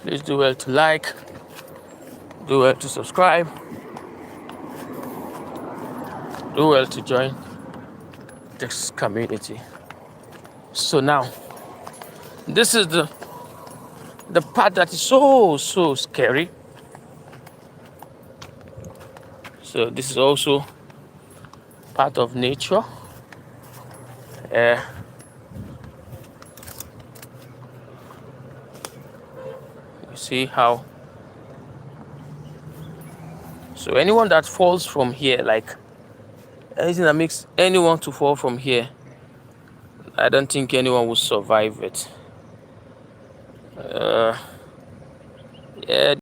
Please do well to like, do well to subscribe, do well to join this community. So now, this is the part that is so scary. So this is also part of nature. Uh, you see how. So anyone that falls from here, like anything that makes anyone to fall from here, I don't think anyone will survive it. Yeah.